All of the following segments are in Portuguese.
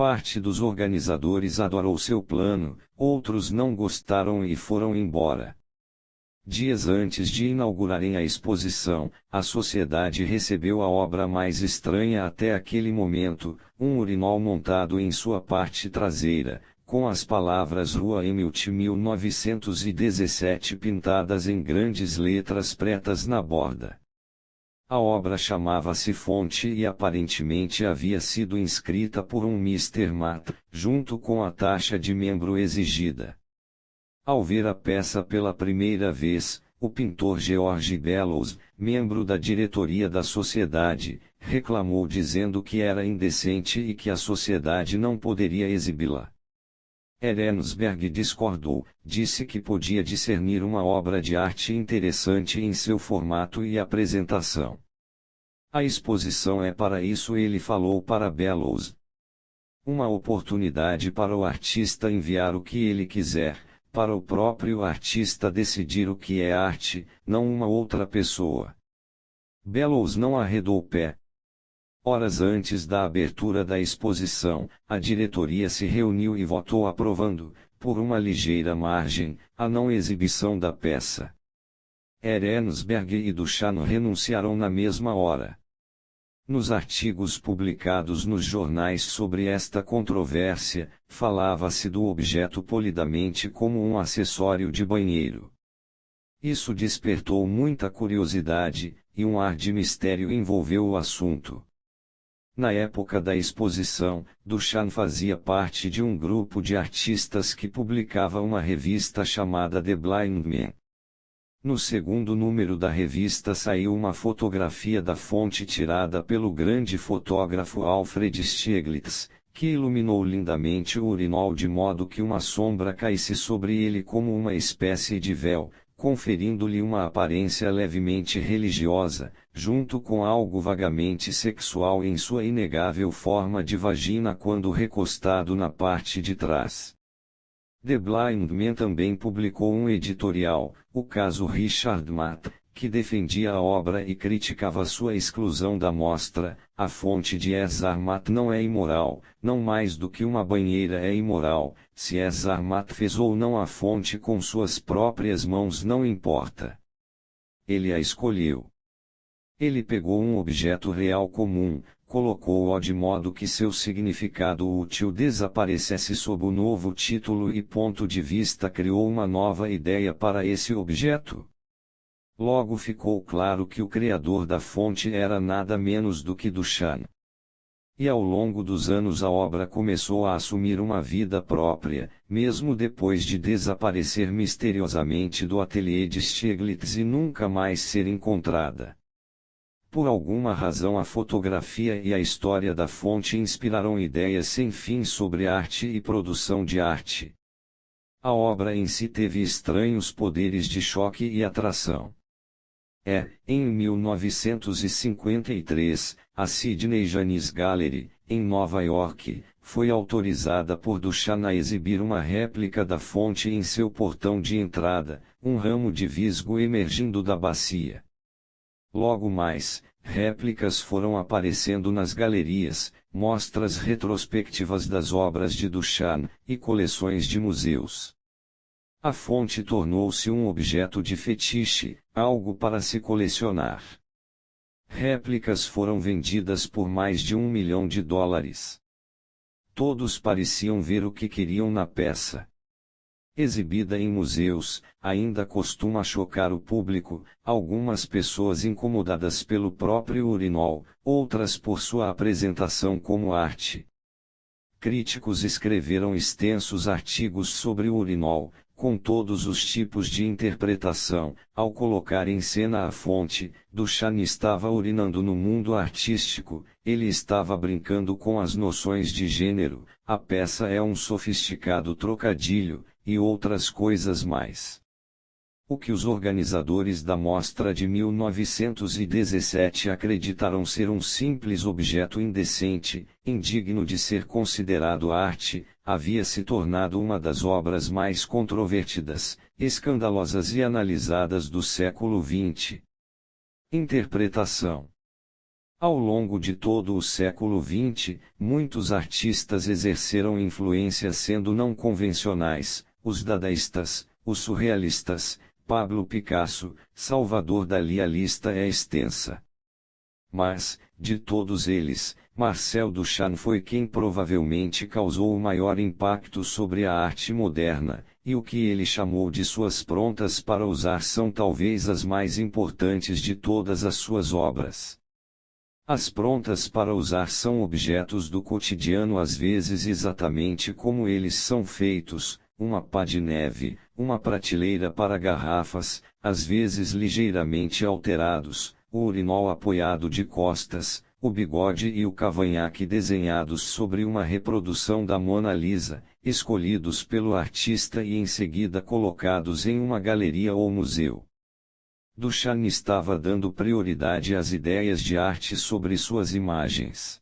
Parte dos organizadores adorou seu plano, outros não gostaram e foram embora. Dias antes de inaugurarem a exposição, a sociedade recebeu a obra mais estranha até aquele momento, um urinol montado em sua parte traseira, com as palavras Rua Emilt 1917 pintadas em grandes letras pretas na borda. A obra chamava-se Fonte e aparentemente havia sido inscrita por um Mr. Matt, junto com a taxa de membro exigida. Ao ver a peça pela primeira vez, o pintor George Bellows, membro da diretoria da sociedade, reclamou dizendo que era indecente e que a sociedade não poderia exibi-la. Ehrenberg discordou, disse que podia discernir uma obra de arte interessante em seu formato e apresentação. A exposição é para isso, ele falou para Bellows. Uma oportunidade para o artista enviar o que ele quiser, para o próprio artista decidir o que é arte, não uma outra pessoa. Bellows não arredou o pé. Horas antes da abertura da exposição, a diretoria se reuniu e votou aprovando, por uma ligeira margem, a não exibição da peça. Ehrenberg e Duchamp renunciaram na mesma hora. Nos artigos publicados nos jornais sobre esta controvérsia, falava-se do objeto polidamente como um acessório de banheiro. Isso despertou muita curiosidade, e um ar de mistério envolveu o assunto. Na época da exposição, Duchamp fazia parte de um grupo de artistas que publicava uma revista chamada The Blind Man. No segundo número da revista saiu uma fotografia da fonte tirada pelo grande fotógrafo Alfred Stieglitz, que iluminou lindamente o urinol de modo que uma sombra caísse sobre ele como uma espécie de véu, conferindo-lhe uma aparência levemente religiosa, junto com algo vagamente sexual em sua inegável forma de vagina quando recostado na parte de trás. The Blind Man também publicou um editorial, o caso Richard Matt, que defendia a obra e criticava sua exclusão da mostra. A fonte de Ezra Matt não é imoral, não mais do que uma banheira é imoral, se Ezra Matt fez ou não a fonte com suas próprias mãos não importa. Ele a escolheu. Ele pegou um objeto real comum, colocou-o de modo que seu significado útil desaparecesse sob o novo título e ponto de vista, criou uma nova ideia para esse objeto. Logo ficou claro que o criador da fonte era nada menos do que Duchamp. E ao longo dos anos a obra começou a assumir uma vida própria, mesmo depois de desaparecer misteriosamente do ateliê de Stieglitz e nunca mais ser encontrada. Por alguma razão a fotografia e a história da fonte inspiraram ideias sem fim sobre arte e produção de arte. A obra em si teve estranhos poderes de choque e atração. Em 1953, a Sydney Janis Gallery, em Nova York, foi autorizada por Duchamp a exibir uma réplica da fonte em seu portão de entrada, um ramo de visgo emergindo da bacia. Logo mais, réplicas foram aparecendo nas galerias, mostras retrospectivas das obras de Duchamp, e coleções de museus. A fonte tornou-se um objeto de fetiche, algo para se colecionar. Réplicas foram vendidas por mais de $1 milhão. Todos pareciam ver o que queriam na peça. Exibida em museus, ainda costuma chocar o público, algumas pessoas incomodadas pelo próprio urinol, outras por sua apresentação como arte. Críticos escreveram extensos artigos sobre o urinol, com todos os tipos de interpretação. Ao colocar em cena a fonte, Duchamp estava urinando no mundo artístico, ele estava brincando com as noções de gênero, a peça é um sofisticado trocadilho, e outras coisas mais. O que os organizadores da mostra de 1917 acreditaram ser um simples objeto indecente, indigno de ser considerado arte, havia se tornado uma das obras mais controvertidas, escandalosas e analisadas do século XX. Interpretação. Ao longo de todo o século XX, muitos artistas exerceram influência sendo não convencionais: os dadaístas, os surrealistas, Pablo Picasso, Salvador Dalí. A lista é extensa. Mas, de todos eles, Marcel Duchamp foi quem provavelmente causou o maior impacto sobre a arte moderna, e o que ele chamou de suas prontas para usar são talvez as mais importantes de todas as suas obras. As prontas para usar são objetos do cotidiano, às vezes exatamente como eles são feitos: uma pá de neve, uma prateleira para garrafas, às vezes ligeiramente alterados, o urinol apoiado de costas, o bigode e o cavanhaque desenhados sobre uma reprodução da Mona Lisa, escolhidos pelo artista e em seguida colocados em uma galeria ou museu. Duchamp estava dando prioridade às ideias de arte sobre suas imagens.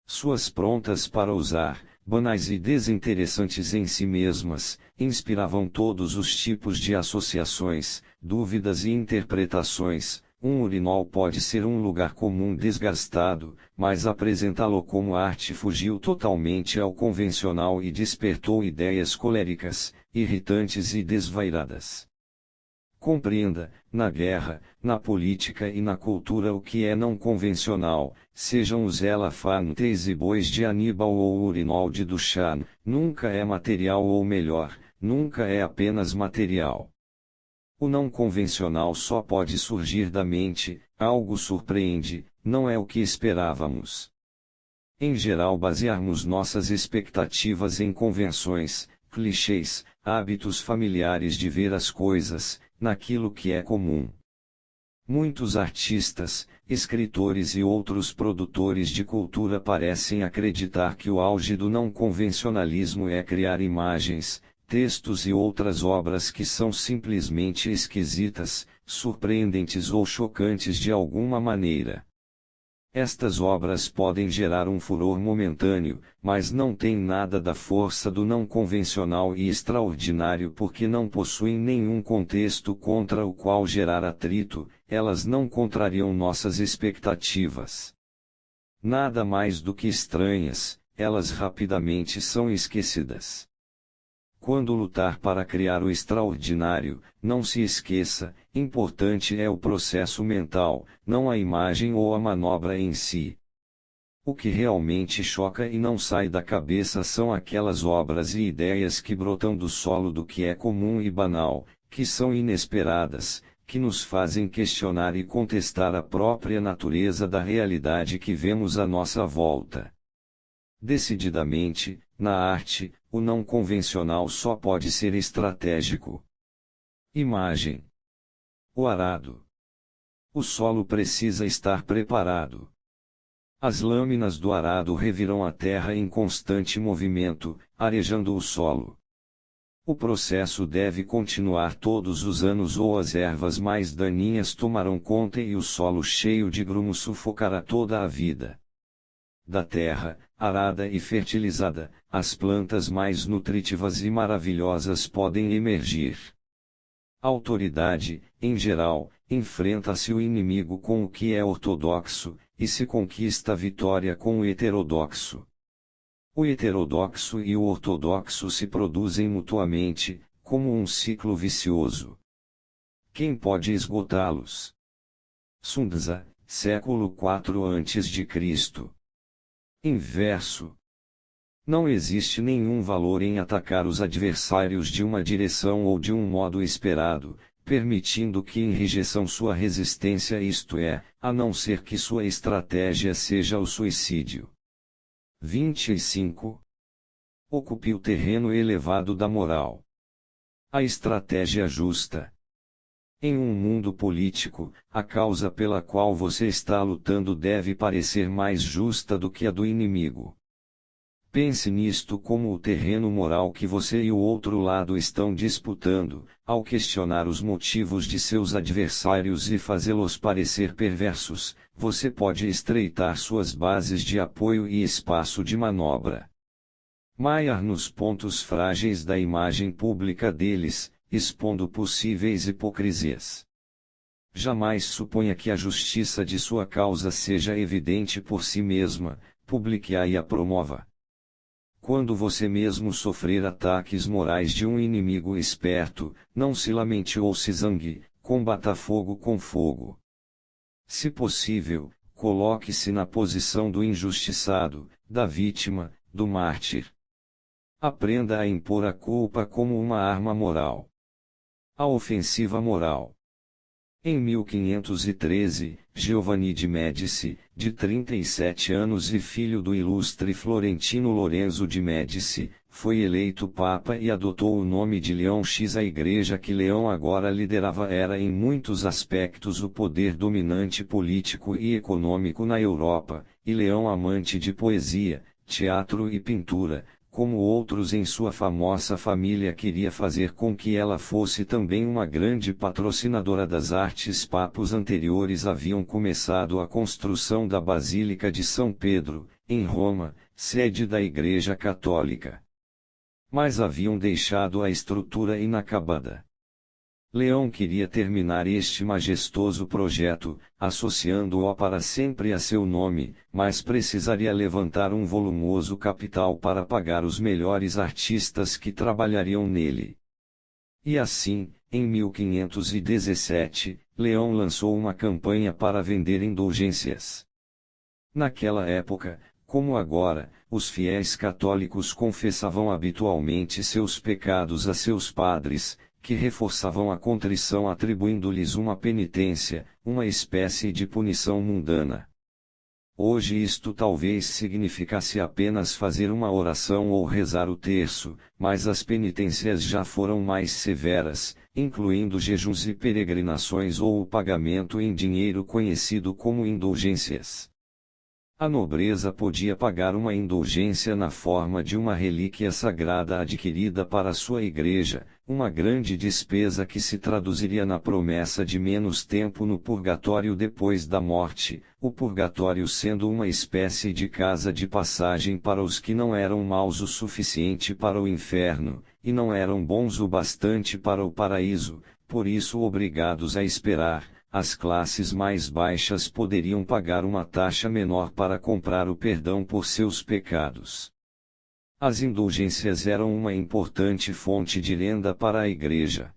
Suas prontas para usar, banais e desinteressantes em si mesmas, inspiravam todos os tipos de associações, dúvidas e interpretações. Um urinol pode ser um lugar comum desgastado, mas apresentá-lo como arte fugiu totalmente ao convencional e despertou ideias coléricas, irritantes e desvairadas. Compreenda, na guerra, na política e na cultura o que é não convencional, sejam os elefantes e bois de Aníbal ou o urinol de Duchamp, nunca é material, ou melhor, nunca é apenas material. O não convencional só pode surgir da mente, algo surpreende, não é o que esperávamos. Em geral, basearmos nossas expectativas em convenções, clichês, hábitos familiares de ver as coisas, naquilo que é comum. Muitos artistas, escritores e outros produtores de cultura parecem acreditar que o auge do não convencionalismo é criar imagens, textos e outras obras que são simplesmente esquisitas, surpreendentes ou chocantes de alguma maneira. Estas obras podem gerar um furor momentâneo, mas não têm nada da força do não convencional e extraordinário porque não possuem nenhum contexto contra o qual gerar atrito, elas não contrariam nossas expectativas. Nada mais do que estranhas, elas rapidamente são esquecidas. Quando lutar para criar o extraordinário, não se esqueça, importante é o processo mental, não a imagem ou a manobra em si. O que realmente choca e não sai da cabeça são aquelas obras e ideias que brotam do solo do que é comum e banal, que são inesperadas, que nos fazem questionar e contestar a própria natureza da realidade que vemos à nossa volta. Decididamente, na arte, o não convencional só pode ser estratégico. Imagem. O arado. O solo precisa estar preparado. As lâminas do arado reviram a terra em constante movimento, arejando o solo. O processo deve continuar todos os anos ou as ervas mais daninhas tomarão conta e o solo cheio de grumo sufocará toda a vida. Da terra, arada e fertilizada, as plantas mais nutritivas e maravilhosas podem emergir. A autoridade, em geral, enfrenta-se o inimigo com o que é ortodoxo, e se conquista a vitória com o heterodoxo. O heterodoxo e o ortodoxo se produzem mutuamente, como um ciclo vicioso. Quem pode esgotá-los? Sun Tzu, século IV a.C. Inverso. Não existe nenhum valor em atacar os adversários de uma direção ou de um modo esperado, permitindo que enrijeçam sua resistência, isto é, a não ser que sua estratégia seja o suicídio. 25. Ocupe o terreno elevado da moral. A estratégia justa. Em um mundo político, a causa pela qual você está lutando deve parecer mais justa do que a do inimigo. Pense nisto como o terreno moral que você e o outro lado estão disputando, ao questionar os motivos de seus adversários e fazê-los parecer perversos, você pode estreitar suas bases de apoio e espaço de manobra. Maiar nos pontos frágeis da imagem pública deles, expondo possíveis hipocrisias. Jamais suponha que a justiça de sua causa seja evidente por si mesma, publique-a e a promova. Quando você mesmo sofrer ataques morais de um inimigo esperto, não se lamente ou se zangue, combata fogo com fogo. Se possível, coloque-se na posição do injustiçado, da vítima, do mártir. Aprenda a impor a culpa como uma arma moral. A ofensiva moral. Em 1513, Giovanni de Médici, de 37 anos e filho do ilustre Florentino Lorenzo de Médici, foi eleito Papa e adotou o nome de Leão X. A igreja que Leão agora liderava era em muitos aspectos o poder dominante político e econômico na Europa, e Leão, amante de poesia, teatro e pintura, como outros em sua famosa família, queria fazer com que ela fosse também uma grande patrocinadora das artes. Papos anteriores haviam começado a construção da Basílica de São Pedro, em Roma, sede da Igreja Católica. Mas haviam deixado a estrutura inacabada. Leão queria terminar este majestoso projeto, associando-o para sempre a seu nome, mas precisaria levantar um volumoso capital para pagar os melhores artistas que trabalhariam nele. E assim, em 1517, Leão lançou uma campanha para vender indulgências. Naquela época, como agora, os fiéis católicos confessavam habitualmente seus pecados a seus padres, que reforçavam a contrição atribuindo-lhes uma penitência, uma espécie de punição mundana. Hoje isto talvez significasse apenas fazer uma oração ou rezar o terço, mas as penitências já foram mais severas, incluindo jejuns e peregrinações ou o pagamento em dinheiro conhecido como indulgências. A nobreza podia pagar uma indulgência na forma de uma relíquia sagrada adquirida para sua igreja, uma grande despesa que se traduziria na promessa de menos tempo no purgatório depois da morte, o purgatório sendo uma espécie de casa de passagem para os que não eram maus o suficiente para o inferno, e não eram bons o bastante para o paraíso, por isso obrigados a esperar. As classes mais baixas poderiam pagar uma taxa menor para comprar o perdão por seus pecados. As indulgências eram uma importante fonte de renda para a igreja.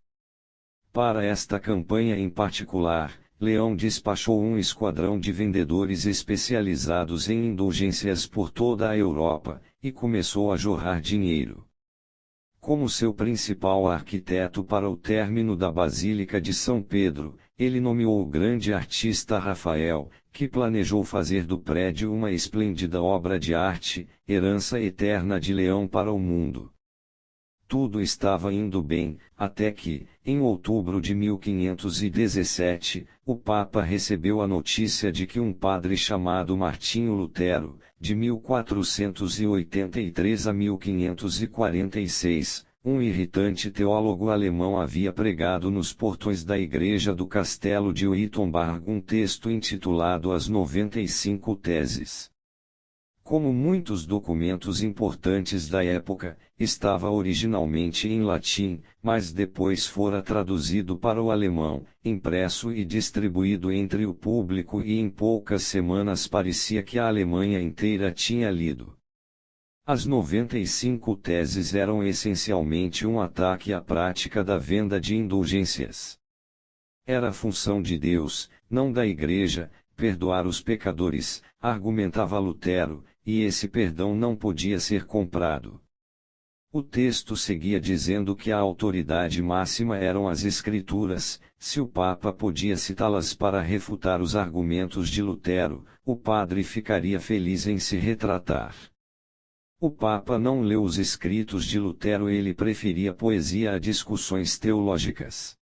Para esta campanha em particular, Leão despachou um esquadrão de vendedores especializados em indulgências por toda a Europa, e começou a jorrar dinheiro. Como seu principal arquiteto para o término da Basílica de São Pedro, ele nomeou o grande artista Rafael, que planejou fazer do prédio uma esplêndida obra de arte, herança eterna de Leão para o mundo. Tudo estava indo bem, até que, em outubro de 1517, o Papa recebeu a notícia de que um padre chamado Martinho Lutero, de 1483 a 1546, um irritante teólogo alemão, havia pregado nos portões da igreja do castelo de Wittenberg um texto intitulado As 95 Teses. Como muitos documentos importantes da época, estava originalmente em latim, mas depois fora traduzido para o alemão, impresso e distribuído entre o público, e em poucas semanas parecia que a Alemanha inteira tinha lido. As 95 teses eram essencialmente um ataque à prática da venda de indulgências. Era função de Deus, não da Igreja, perdoar os pecadores, argumentava Lutero, e esse perdão não podia ser comprado. O texto seguia dizendo que a autoridade máxima eram as Escrituras. Se o Papa podia citá-las para refutar os argumentos de Lutero, o padre ficaria feliz em se retratar. O Papa não leu os escritos de Lutero, ele preferia poesia a discussões teológicas.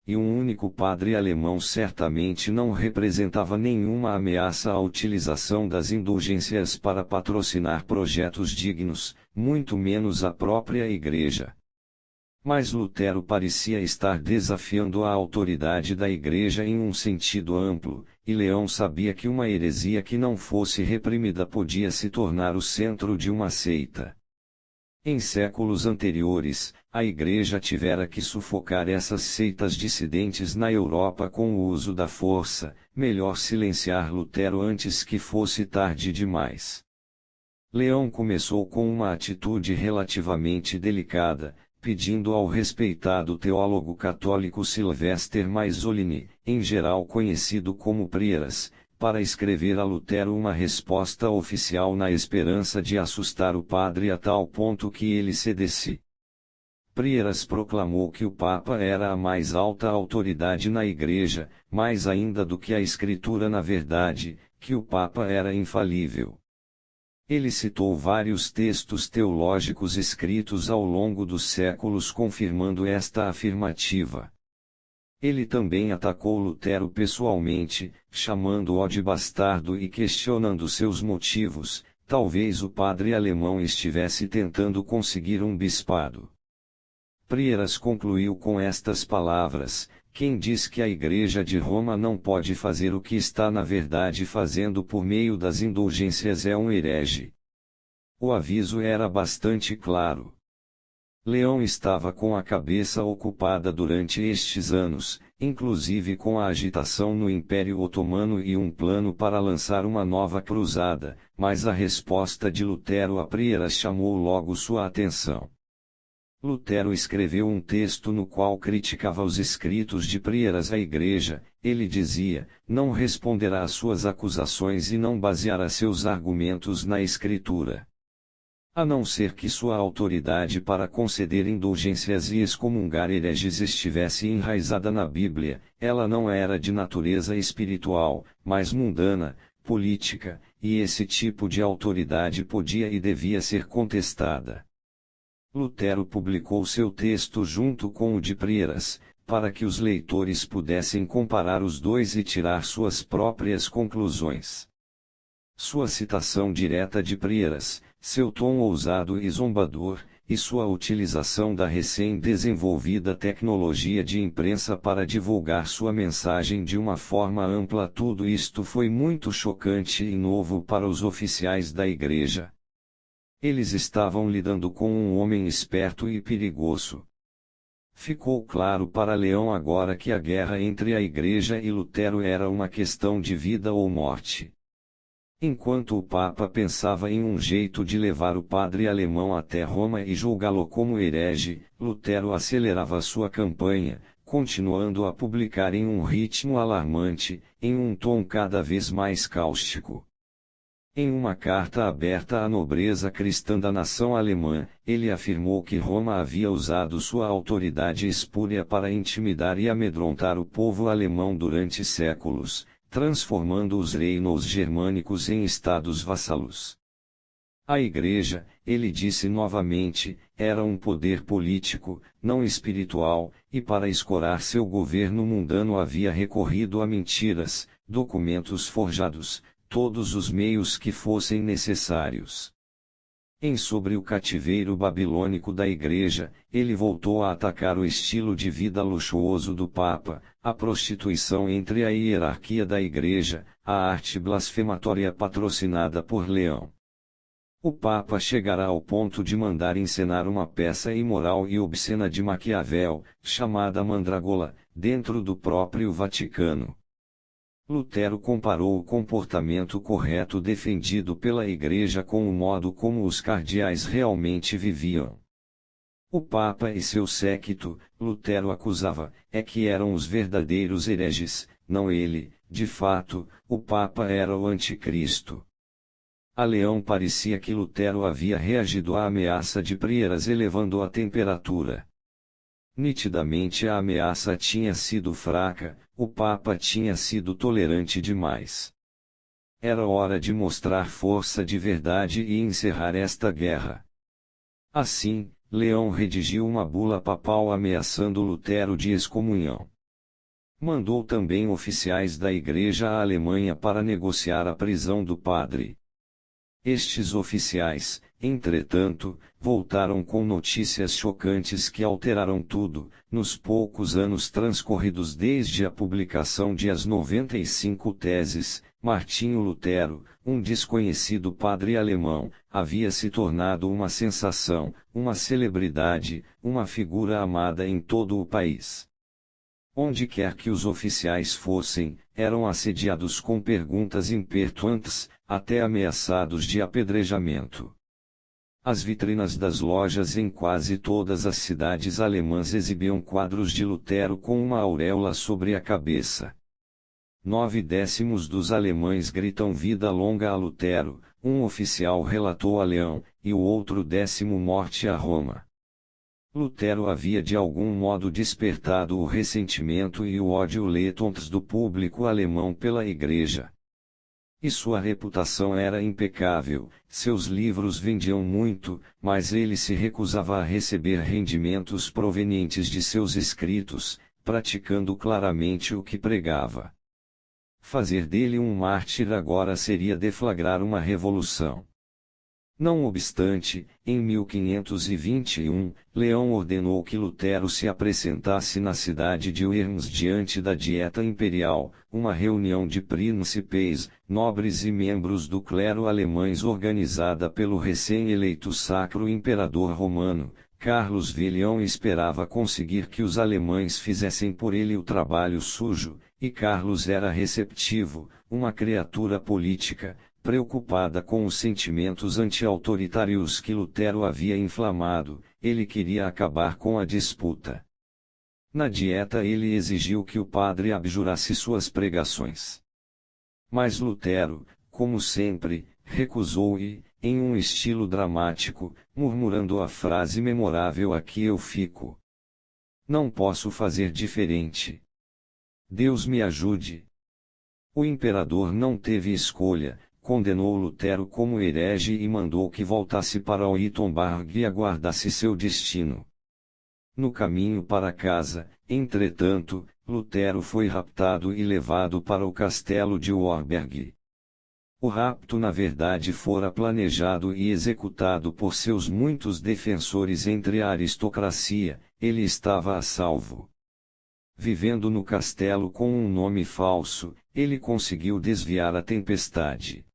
E um único padre alemão certamente não representava nenhuma ameaça à utilização das indulgências para patrocinar projetos dignos, muito menos a própria Igreja. Mas Lutero parecia estar desafiando a autoridade da Igreja em um sentido amplo, e Leão sabia que uma heresia que não fosse reprimida podia se tornar o centro de uma seita. Em séculos anteriores, a Igreja tivera que sufocar essas seitas dissidentes na Europa com o uso da força, melhor silenciar Lutero antes que fosse tarde demais. Leão começou com uma atitude relativamente delicada, pedindo ao respeitado teólogo católico Sylvester Mazzolini, em geral conhecido como Prieras, para escrever a Lutero uma resposta oficial na esperança de assustar o padre a tal ponto que ele cedesse. Prieras proclamou que o Papa era a mais alta autoridade na Igreja, mais ainda do que a Escritura na verdade, que o Papa era infalível. Ele citou vários textos teológicos escritos ao longo dos séculos confirmando esta afirmativa. Ele também atacou Lutero pessoalmente, chamando-o de bastardo e questionando seus motivos. Talvez o padre alemão estivesse tentando conseguir um bispado. Prieras concluiu com estas palavras: quem diz que a Igreja de Roma não pode fazer o que está na verdade fazendo por meio das indulgências é um herege. O aviso era bastante claro. Leão estava com a cabeça ocupada durante estes anos, inclusive com a agitação no Império Otomano e um plano para lançar uma nova cruzada, mas a resposta de Lutero a Prieras chamou logo sua atenção. Lutero escreveu um texto no qual criticava os escritos de Prieras à Igreja. Ele dizia: não responderá às suas acusações e não baseará seus argumentos na Escritura. A não ser que sua autoridade para conceder indulgências e excomungar hereges estivesse enraizada na Bíblia, ela não era de natureza espiritual, mas mundana, política, e esse tipo de autoridade podia e devia ser contestada. Lutero publicou seu texto junto com o de Prieras, para que os leitores pudessem comparar os dois e tirar suas próprias conclusões. Sua citação direta de Prieras, seu tom ousado e zombador, e sua utilização da recém-desenvolvida tecnologia de imprensa para divulgar sua mensagem de uma forma ampla, tudo isto foi muito chocante e novo para os oficiais da Igreja. Eles estavam lidando com um homem esperto e perigoso. Ficou claro para Leão agora que a guerra entre a Igreja e Lutero era uma questão de vida ou morte. Enquanto o Papa pensava em um jeito de levar o padre alemão até Roma e julgá-lo como herege, Lutero acelerava sua campanha, continuando a publicar em um ritmo alarmante, em um tom cada vez mais cáustico. Em uma carta aberta à nobreza cristã da nação alemã, ele afirmou que Roma havia usado sua autoridade espúria para intimidar e amedrontar o povo alemão durante séculos, transformando os reinos germânicos em estados vassalos. A Igreja, ele disse novamente, era um poder político, não espiritual, e para escorar seu governo mundano havia recorrido a mentiras, documentos forjados, todos os meios que fossem necessários. Sobre o cativeiro babilônico da Igreja, ele voltou a atacar o estilo de vida luxuoso do Papa, a prostituição entre a hierarquia da Igreja, a arte blasfematória patrocinada por Leão. O Papa chegará ao ponto de mandar encenar uma peça imoral e obscena de Maquiavel, chamada Mandragola, dentro do próprio Vaticano. Lutero comparou o comportamento correto defendido pela Igreja com o modo como os cardeais realmente viviam. O Papa e seu séquito, Lutero acusava, que eram os verdadeiros hereges, não ele. De fato, o Papa era o Anticristo. A Leão parecia que Lutero havia reagido à ameaça de Prieras elevando a temperatura. Nitidamente a ameaça tinha sido fraca, o Papa tinha sido tolerante demais. Era hora de mostrar força de verdade e encerrar esta guerra. Assim, Leão redigiu uma bula papal ameaçando Lutero de excomunhão. Mandou também oficiais da Igreja à Alemanha para negociar a prisão do padre. Estes oficiais, entretanto, voltaram com notícias chocantes que alteraram tudo. Nos poucos anos transcorridos desde a publicação de As 95 Teses, Martinho Lutero, um desconhecido padre alemão, havia se tornado uma sensação, uma celebridade, uma figura amada em todo o país. Onde quer que os oficiais fossem, eram assediados com perguntas impertinentes, até ameaçados de apedrejamento. As vitrinas das lojas em quase todas as cidades alemãs exibiam quadros de Lutero com uma auréola sobre a cabeça. 9/10 dos alemães gritam vida longa a Lutero, um oficial relatou a Leão, e o outro 10º morte a Roma. Lutero havia de algum modo despertado o ressentimento e o ódio latentes do público alemão pela Igreja. E sua reputação era impecável, seus livros vendiam muito, mas ele se recusava a receber rendimentos provenientes de seus escritos, praticando claramente o que pregava. Fazer dele um mártir agora seria deflagrar uma revolução. Não obstante, em 1521, Leão ordenou que Lutero se apresentasse na cidade de Worms diante da Dieta Imperial, uma reunião de príncipes, nobres e membros do clero alemães organizada pelo recém-eleito Sacro Imperador Romano. Carlos Villião esperava conseguir que os alemães fizessem por ele o trabalho sujo, e Carlos era receptivo, uma criatura política, preocupada com os sentimentos anti-autoritários que Lutero havia inflamado. Ele queria acabar com a disputa. Na dieta ele exigiu que o padre abjurasse suas pregações. Mas Lutero, como sempre, recusou e, em um estilo dramático, murmurando a frase memorável "aqui eu fico. Não posso fazer diferente. Deus me ajude." O imperador não teve escolha, condenou Lutero como herege e mandou que voltasse para Wittenberg e aguardasse seu destino. No caminho para casa, entretanto, Lutero foi raptado e levado para o castelo de Wartburg. O rapto na verdade fora planejado e executado por seus muitos defensores entre a aristocracia. Ele estava a salvo. Vivendo no castelo com um nome falso, ele conseguiu desviar a tempestade.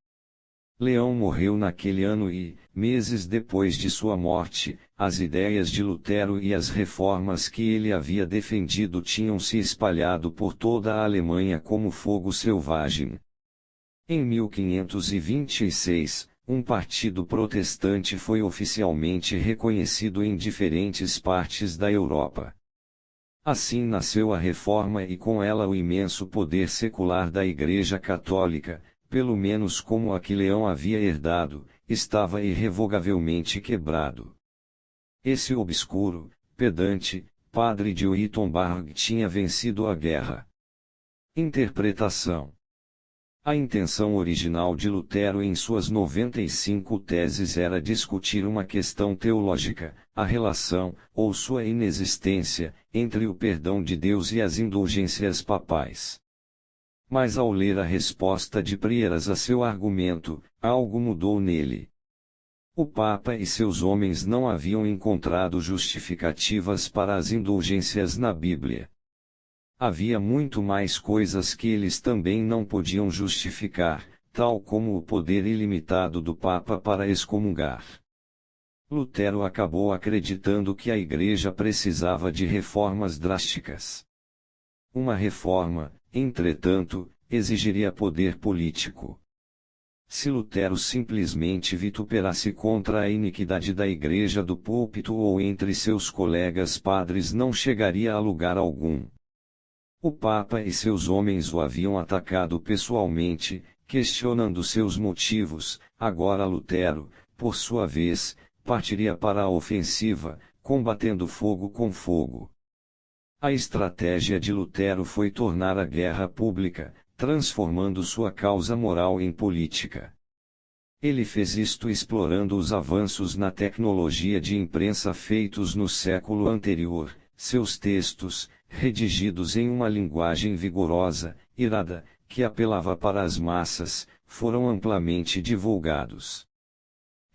Leão morreu naquele ano e, meses depois de sua morte, as ideias de Lutero e as reformas que ele havia defendido tinham se espalhado por toda a Alemanha como fogo selvagem. Em 1526, um partido protestante foi oficialmente reconhecido em diferentes partes da Europa. Assim nasceu a Reforma e com ela o imenso poder secular da Igreja Católica, pelo menos como a que Leão havia herdado, estava irrevogavelmente quebrado. Esse obscuro, pedante, padre de Wittenberg tinha vencido a guerra. Interpretação. A intenção original de Lutero em suas 95 teses era discutir uma questão teológica, a relação, ou sua inexistência, entre o perdão de Deus e as indulgências papais. Mas ao ler a resposta de Prieras a seu argumento, algo mudou nele. O Papa e seus homens não haviam encontrado justificativas para as indulgências na Bíblia. Havia muito mais coisas que eles também não podiam justificar, tal como o poder ilimitado do Papa para excomungar. Lutero acabou acreditando que a Igreja precisava de reformas drásticas. Uma reforma, entretanto, exigiria poder político. Se Lutero simplesmente vituperasse contra a iniquidade da Igreja do púlpito ou entre seus colegas padres, não chegaria a lugar algum. O Papa e seus homens o haviam atacado pessoalmente, questionando seus motivos. Agora Lutero, por sua vez, partiria para a ofensiva, combatendo fogo com fogo. A estratégia de Lutero foi tornar a guerra pública, transformando sua causa moral em política. Ele fez isto explorando os avanços na tecnologia de imprensa feitos no século anterior. Seus textos, redigidos em uma linguagem vigorosa, irada, que apelava para as massas, foram amplamente divulgados.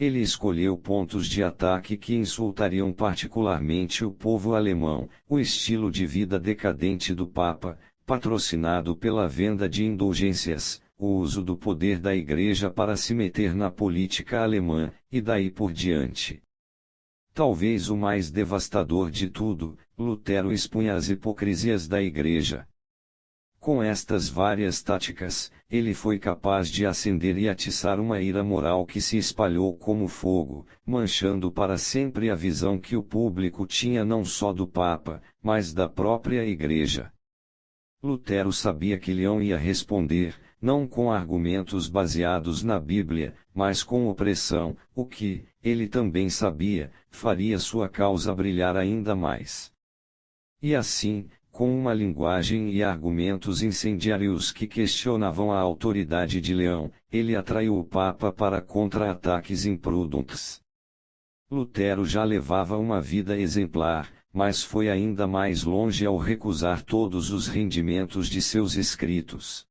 Ele escolheu pontos de ataque que insultariam particularmente o povo alemão, o estilo de vida decadente do Papa, patrocinado pela venda de indulgências, o uso do poder da Igreja para se meter na política alemã, e daí por diante. Talvez o mais devastador de tudo, Lutero expunha as hipocrisias da Igreja. Com estas várias táticas, ele foi capaz de acender e atiçar uma ira moral que se espalhou como fogo, manchando para sempre a visão que o público tinha não só do Papa, mas da própria Igreja. Lutero sabia que Leão ia responder, não com argumentos baseados na Bíblia, mas com opressão, o que, ele também sabia, faria sua causa brilhar ainda mais. E assim, com uma linguagem e argumentos incendiários que questionavam a autoridade de Leão, ele atraiu o Papa para contra-ataques imprudentes. Lutero já levava uma vida exemplar, mas foi ainda mais longe ao recusar todos os rendimentos de seus escritos.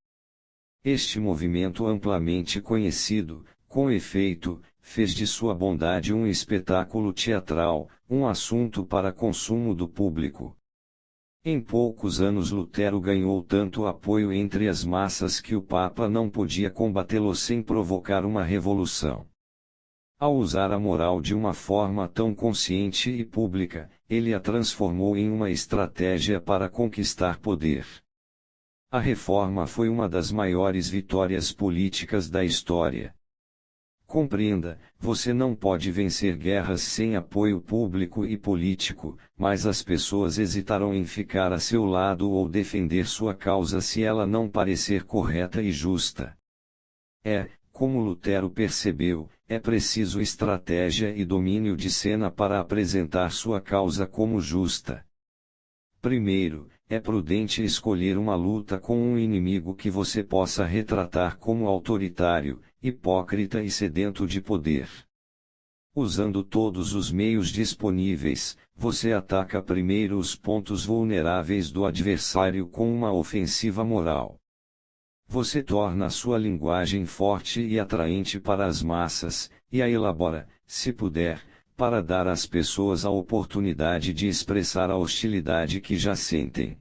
Este movimento amplamente conhecido, com efeito, fez de sua bondade um espetáculo teatral, um assunto para consumo do público. Em poucos anos Lutero ganhou tanto apoio entre as massas que o Papa não podia combatê-lo sem provocar uma revolução. Ao usar a moral de uma forma tão consciente e pública, ele a transformou em uma estratégia para conquistar poder. A reforma foi uma das maiores vitórias políticas da história. Compreenda, você não pode vencer guerras sem apoio público e político, mas as pessoas hesitarão em ficar a seu lado ou defender sua causa se ela não parecer correta e justa. Como Lutero percebeu, é preciso estratégia e domínio de cena para apresentar sua causa como justa. Primeiro, é prudente escolher uma luta com um inimigo que você possa retratar como autoritário, hipócrita e sedento de poder. Usando todos os meios disponíveis, você ataca primeiro os pontos vulneráveis do adversário com uma ofensiva moral. Você torna a sua linguagem forte e atraente para as massas, e a elabora, se puder, para dar às pessoas a oportunidade de expressar a hostilidade que já sentem.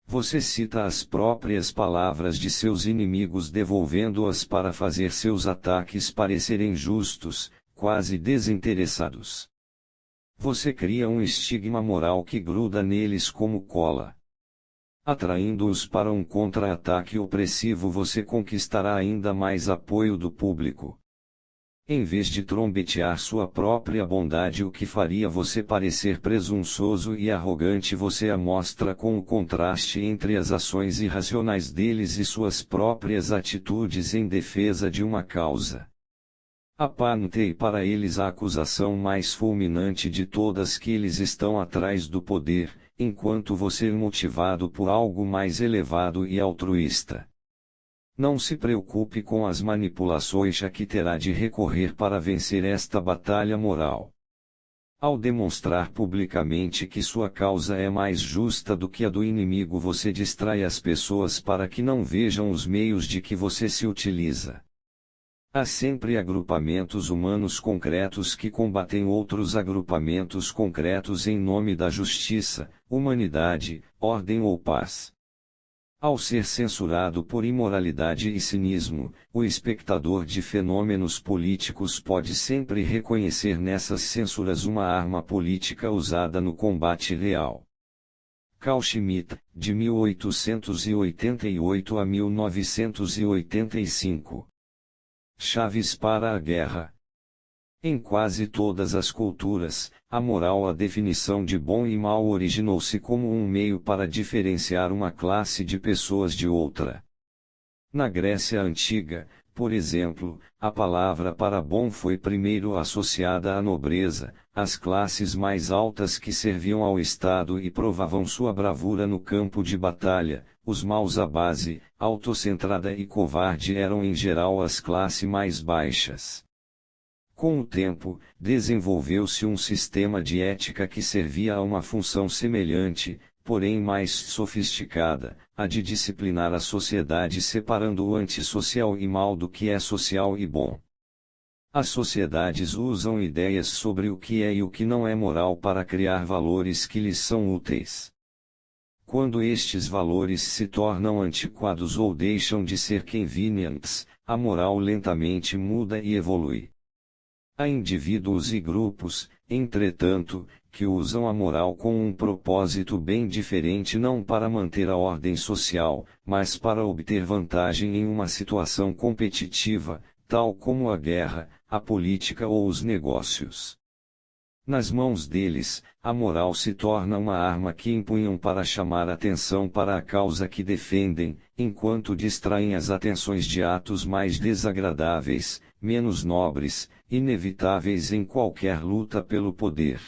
Você cita as próprias palavras de seus inimigos devolvendo-as para fazer seus ataques parecerem justos, quase desinteressados. Você cria um estigma moral que gruda neles como cola. Atraindo-os para um contra-ataque opressivo, você conquistará ainda mais apoio do público. Em vez de trombetear sua própria bondade, o que faria você parecer presunçoso e arrogante, você a mostra com o contraste entre as ações irracionais deles e suas próprias atitudes em defesa de uma causa. Apanhei para eles a acusação mais fulminante de todas, que eles estão atrás do poder, enquanto você é motivado por algo mais elevado e altruísta. Não se preocupe com as manipulações a que terá de recorrer para vencer esta batalha moral. Ao demonstrar publicamente que sua causa é mais justa do que a do inimigo, você distrai as pessoas para que não vejam os meios de que você se utiliza. Há sempre agrupamentos humanos concretos que combatem outros agrupamentos concretos em nome da justiça, humanidade, ordem ou paz. Ao ser censurado por imoralidade e cinismo, o espectador de fenômenos políticos pode sempre reconhecer nessas censuras uma arma política usada no combate real. Carl Schmitt, de 1888 a 1985. Chaves para a guerra. Em quase todas as culturas, a moral, a definição de bom e mal, originou-se como um meio para diferenciar uma classe de pessoas de outra. Na Grécia Antiga, por exemplo, a palavra para bom foi primeiro associada à nobreza, às classes mais altas que serviam ao Estado e provavam sua bravura no campo de batalha. Os maus, à base, autocentrada e covarde, eram em geral as classes mais baixas. Com o tempo, desenvolveu-se um sistema de ética que servia a uma função semelhante, porém mais sofisticada, a de disciplinar a sociedade, separando o antissocial e mal do que é social e bom. As sociedades usam ideias sobre o que é e o que não é moral para criar valores que lhes são úteis. Quando estes valores se tornam antiquados ou deixam de ser convenientes, a moral lentamente muda e evolui. Há indivíduos e grupos, entretanto, que usam a moral com um propósito bem diferente, não para manter a ordem social, mas para obter vantagem em uma situação competitiva, tal como a guerra, a política ou os negócios. Nas mãos deles, a moral se torna uma arma que empunham para chamar atenção para a causa que defendem, enquanto distraem as atenções de atos mais desagradáveis, menos nobres, inevitáveis em qualquer luta pelo poder.